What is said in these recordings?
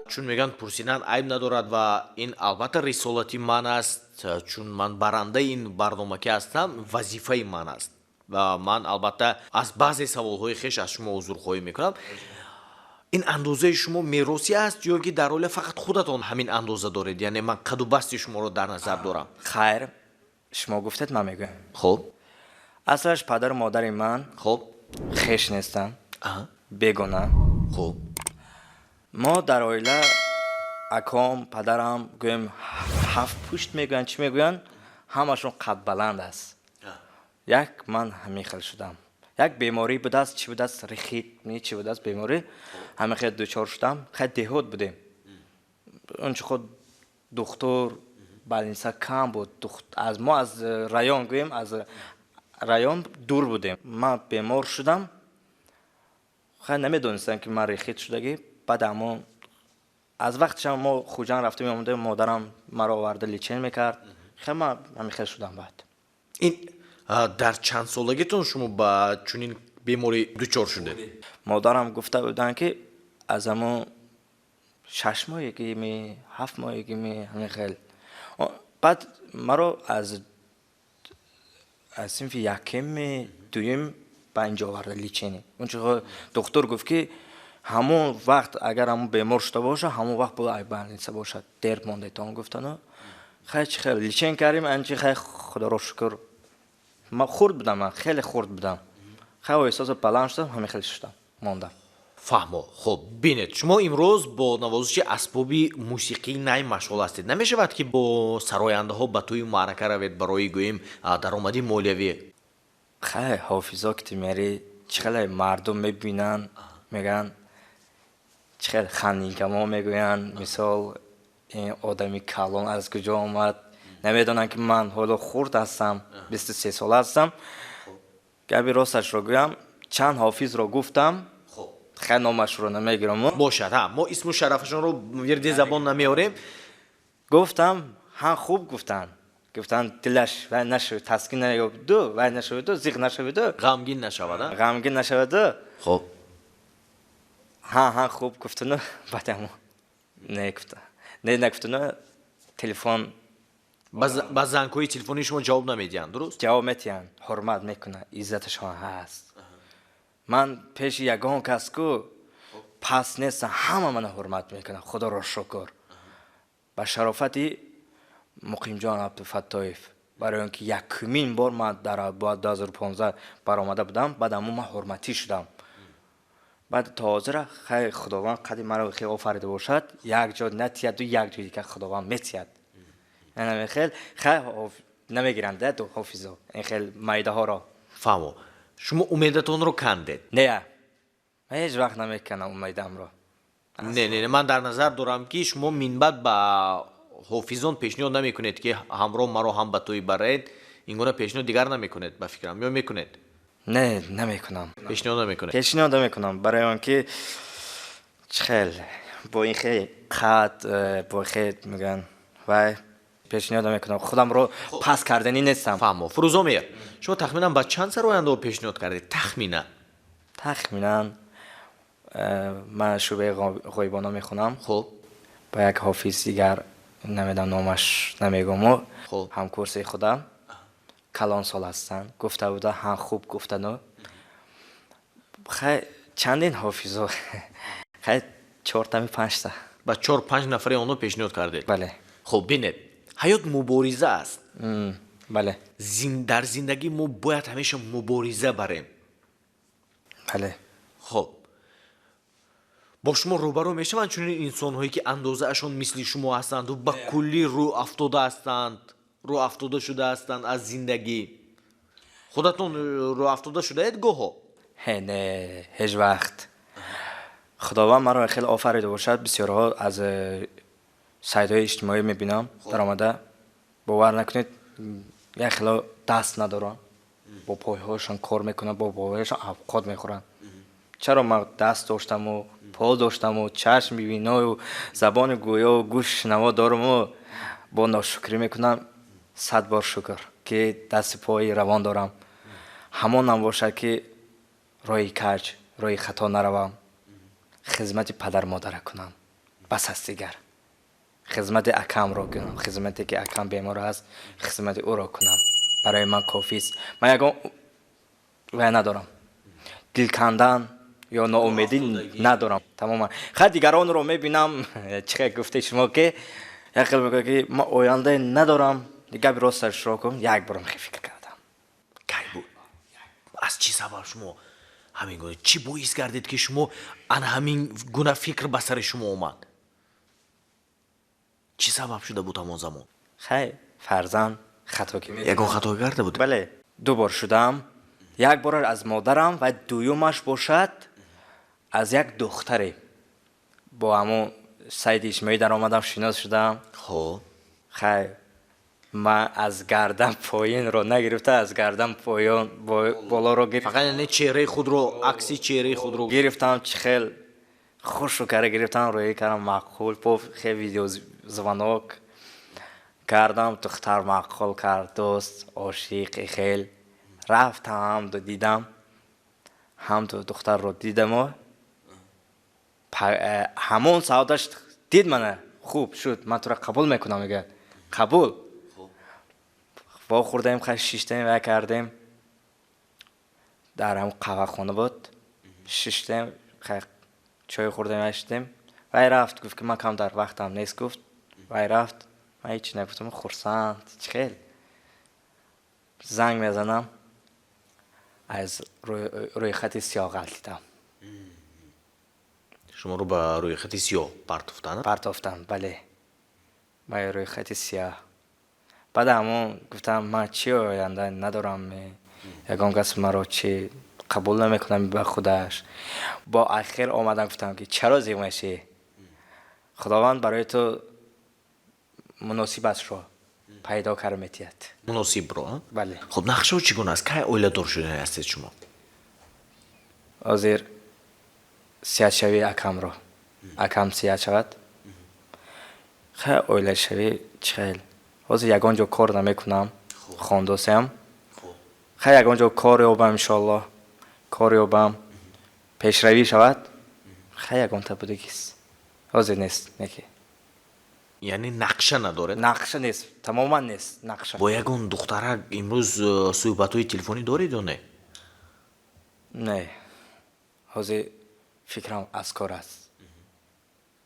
чун меган пурсидан айб надорад ва ин албатта рисолати ман аст, чун ман барандаи ин барнома ки ҳастам, вазифаи ман аст ва ман албатта аз баъзе саволҳои хеш аз шумо узрхоҳӣ мекунам. ин андозаи шумо меросӣ аст ё ки дар ҳоле фақат худатон ҳамин андоза доред, яъне ман қаду басти шуморо дар назар дорам? хайр, шумо гуфтед, ман мегӯям. хоб аслаш падару модари ман хоб хеш нестанд, аҳа, бегона. хоб мо дар оила аком, падарам гӯем ҳафт пушт мегӯянд, чӣ мегӯянд, ҳамашон қадбаланд аст. як ман ҳамин хел шудам. як беморӣ будааст, чӣ будааст, рихит, чӣ будааст беморӣ, ҳамин хел дучор шудам. хеле деҳот будем, унчуқо духтур больница кам буд. Мо аз район гӯем, аз район дур будем. ман бемор шудам, хеле намедонистам ки ман рихит шудагӣ. баъд аммо аз вақтишам мо хуҷанд рафтем омадем, модарам маро оварда лечен мекард. хеле ман ҳамин хел шудам. баъд ин дар чанд солагитон шумо ба чунин беморӣ дучор шудед? модарам гуфта буданд ки аз ҳамон 6 моҳигими 7 моҳигими ҳамин хел. баъд маро аз синфи якими дуюм ба инҷо оварда лечени. унчуқо духтур гуфт ки ҳамон вақт агар ҳамон бемор шуда боша, ҳамон вақт бо ай больница бошад, дер мондетон гуфтану. хеле чӣ хел лечен кардем, анчи хеле худоро шукр. ман хурд будам, ман хеле хурд будам. хеле эҳсоси баланд шудам, ҳамин хел шудам, мондам. фаҳмо. хоб бинед, шумо имрӯз бо навозиши асбоби мусиқии най машғул ҳастед. намешавад ки бо сарояндаҳо ба тӯи маърака равед барои гӯем даромади молиявӣ? хеле ҳофизо ки ту мери, чӣ хеле мардум мебинанд, мегӯянд чӣ хеле хандинкамо мегӯянд, мисол ин одами калон аз куҷо омад. намедонанд ки ман ҳоло хурд ҳастам, 23 сола ҳастам. габи росташро гӯям, чанд ҳофизро гуфтам, хеле номашро намегирам. бошад, мо исму шарафашонро вирди забон намеорем. гуфтам, ҳам хуб гуфтанд. гуфтанд дилаш вай нашавад, таскин наёбду, вай нашаваду, зиқ нашаваду, ғамгин нашавад. ғамгин нашаваду. хоб ҳам хуб гуфтану. баъд ҳамо негуфтану. телефон ба зангҳои телефони шумо ҷавоб намедиҳанд, дуруст? ҷавоб метиҳанд, ҳурмат мекунанд, иззаташон ҳаст. ман пеши ягон кас ку пас нестам, ҳама мана ҳурмат мекунанд, худоро шукр. ба шарофати муқимҷон абдулфаттоев, барои он ки якумин бор ман дар 2015 баромада будам, баъд аммо ман ҳурматӣ шудам. баъд то ҳозира хеле худованд қадри маро хеле офарида бошад, як ҷо натияду, як ҷои дигар худованд метиҳад. хеле намегиранд ду ҳофизо ин хел майдаҳоро. фаҳмо. шумо умедатонро кандед? не, ман ҳеҷ вақт намекунам умедамро. не, ман дар назар дорам ки шумо минбаъд ба ҳофизон пешниҳод намекунед ки ҳамроҳ маро ҳам ба тӯи баред. ин гуна пешниҳод дигар намекунед ба фикрам, ё мекунед? не, намекунам. пешниҳод намекунед? пешниҳод намекунам, барои он ки чӣ хел бо ин хел қад, бо хел мегӯянд вай пешниҳод намекунам. худамро пас карданӣ нестам. фаҳмо. фурӯзомер, шумо тахминан ба чанд сарояндаҳо пешниҳод кардед? тахминан ман шӯъбаи ғоибона мехонам. хоб ба як ҳофиз дигар, намедонам номаш намегӯмо, хоб ҳамкурси худам калон сол ҳастанд. гуфта буда, ҳам хуб гуфтану. хеле чандин ҳофизо, хеле 4-5 ба 4-5 нафари онҳо пешниҳод кардед? бале. хоб бинед, ҳаёт мубориза аст. бале. дар зиндагӣ мо бояд ҳамеша мубориза барем. бале. хоб бо шумо рӯбарӯ мешаванд чунин инсонҳое ки андозаашон мисли шумо ҳастанду ба куллӣ рӯ афтода шуда ҳастанд аз зиндагӣ? худатон рӯ афтода шудаед гоҳо? не, ҳеҷ вақт. худованд маро хеле офарида бошад. бисёрҳо аз сайтҳои иҷтимоӣ мебинам даромада, бовар накунед, як хело даст надоранд, бо пойҳояшон кор мекунанд, бо пойҳояшон авқот мехӯранд. чаро ман даст доштаму, пол доштаму, чашми биною, забони гӯё, гӯш шунава доруму, бо ношукрӣ мекунам. 100 бор шукр ки дасти пои равон дорам. ҳамонам бошад ки роҳи каҷ, роҳи хато наравам, хизмати падар модара кунам. بس است دیگر خدمت اکم را کنم خدمتی که اکم بیمار است خدمت او را کنم برای من کافی است من یگان وای ندارم دل کندن یا ناامیدی ندارم تماما خیلی دیگران رو میبینم چه گفته شما که یک خیلی میگه که ما آینده ندارم دیگه راستش را کنم یک بارم خیلی فکر کردم کی بود از چی سبب شما همین گونه چی باعث گردید که شما ان همین گونه فکر به سر شما اومد چی سبب شده بود همون زمان خیلی فرزند خطا که یگان خطا کرده بود بله 2 بار شدم یک بار از مادرم و دویمش باشد از یک دختری با همون سید اسماعیل در آمدم شناس شدم خب خیلی من از گردن پایین رو نگرفته از گردن پایین بالا رو گرفت فقط یعنی چهره خود رو عکسی چهره خود رو گرفتم چه خیلی خوش رو کرده گرفتم روی کردم معقول پوف خیلی ویدیو زوانوک کردم دختر معقول کرد دوست عاشق خیلی رفتم هم دو دیدم هم دو دختر رو دیدم و همون سعادش دید منه خوب شد من تو را قبول میکنم میگه قبول با خوردیم خیلی شیشتیم و کردیم در همون قهوه خونه بود شیشتیم خیلی چای خوردیم و شدیم وی رفت گفت که من کم در وقتم نیست گفت وی رفت من هیچی نگفتم خرسند خیلی زنگ میزنم از روی خط سیاه غلطیدم شما رو به روی خط سیاه پرتافتن پرتافتم بله من روی خط سیاه بعد همون گفتم من چی آینده ندارم یکم کس مرا چی قبول نمیکنم به خودش با اخیر آمدم گفتم که چرا زیمشی خداوند برای تو مناسب است رو پیدا کرمیتیت مناسب رو بله خب نقشه چگونه است که اویله دار شده هستید شما حاضر سیاد شوی اکم رو اکم سیاد شود خیلی اویله شوی چخیل حاضر یکان جا کار نمیکنم خواندوسیم خیلی یکان جا کار یابم انشالله کار یابم پیشروی شود خیلی یکان تا بودگیست حاضر نیست نکی یعنی نقشه نداره نقشه نیست تماما نیست نقشه با یگان دختره امروز صحبت های تلفنی دارید و نه نه حاضر فکرم از کار است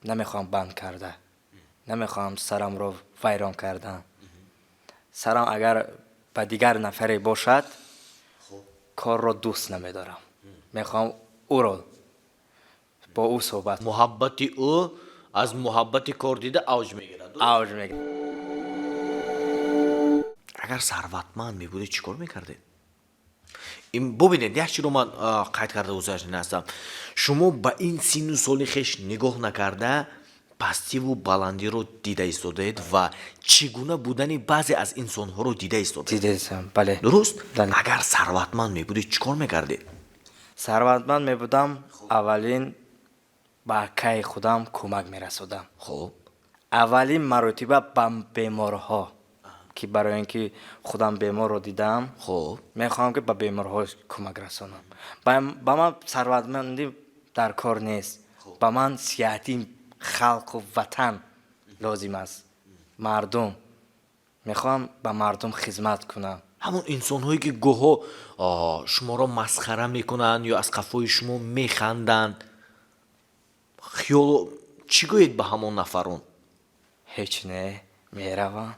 نمیخوام بند کرده نمیخوام سرم رو ویران کردن سرم اگر به دیگر نفری باشد کار رو دوست نمیدارم میخوام او رو با او صحبت محبت او از محبت کار دیده اوج میگیرد اوج میگیرد اگر ثروتمند میبودی چیکار میکردید این ببینید یک چیز رو من قید کرده گذاشته هستم شما با این سین و سال خویش نگاه نکرده پستی و بلندی رو دیده ایستادید و چگونه بودن بعضی از انسان‌ها رو دیده ایستادید دیدم بله درست بله. اگر ثروتمند میبودی چیکار میکردید ثروتمند میبودم اولین با کی خودم کمک میرسودم خب اولین مرتبه به بیمارها که برای اینکه خودم بیمار رو دیدم خب میخوام که به بیمارها کمک رسونم با من ثروتمندی در کار نیست با من سیاحتی خلق و وطن لازم است مردم میخوام به مردم خدمت کنم همون انسان هایی که گوها شما را مسخره میکنن یا از قفای شما میخندند خیال چی گویید به همون نفرون هیچ نه میروم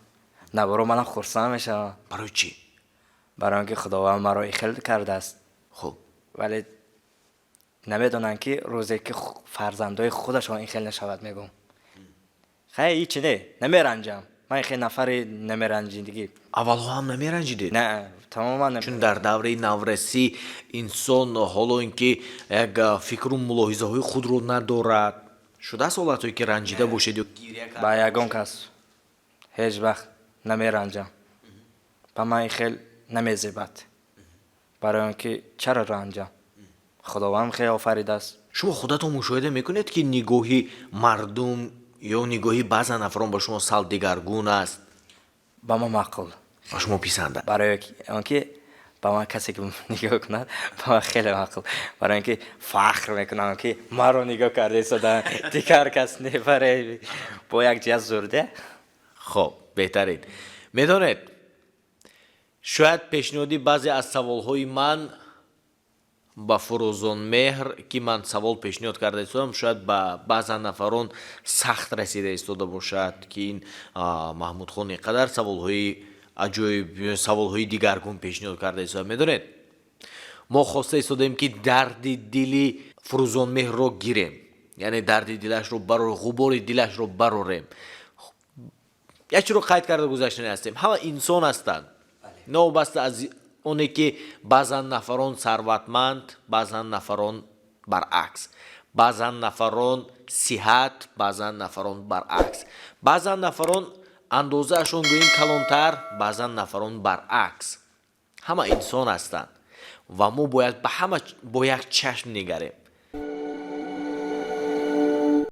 نبارو منم خرسند میشم برای چی برای اینکه خداوند مرا خلق کرده است خب ولی نمیدونن که روزی که فرزندای خودشون این خیلی نشود میگم خیلی هیچ نه نمیرنجم من خیلی نفری نمیرنجین دیگه اول هم نمیرنجیدید نه تماما چون در دوره نورسی انسان حالا اینکه یک فکر و ملاحظه های خود رو ندارد شده است حالت هایی که رنجیده باشید یا گیریه کرد با یگان کس هیچ وقت نمیرنجم با من خیلی نمیزیبد برای اینکه چرا رنجم خداوند خیلی آفریده است شما خودتون مشاهده میکنید که نگاهی مردم یا نگاهی بعضی نفران با شما سال دیگرگون است با ما معقول با شما پیسنده برای اینکه با من کسی که نگاه کند با من خیلی مقل، برای اینکه فخر میکنم که ما رو نگاه کرده ایستادن دیگر کس نبره با یک جز زرده. خب بهترین میدونید شاید پیشنهادی بعضی از سوالهای من با فروزان مهر که من سوال پیشنهاد کرده ایستادم شاید با بعضی نفران سخت رسیده ایستاده باشد که این محمود خان اینقدر سوالهای عجایب سوالهای دیگرگون پیشنهاد کرده ایستاده. میدونید ما خواسته ایستادیم که درد دلی فروزان مهر رو گیریم، یعنی درد دلش رو برو غبار دلش رو بروریم. یک چیز رو قید کرده گذاشته هستیم، همه انسان هستند، نوبسته از اونی که بعضا نفران ثروتمند، بعضا نفران برعکس، بعضا نفران صحت، بعضا نفران برعکس، بعضا نفران اندازه اشون گوییم کلانتر، بعضا نفران برعکس. همه انسان هستند و ما باید به همه با یک چشم نگریم.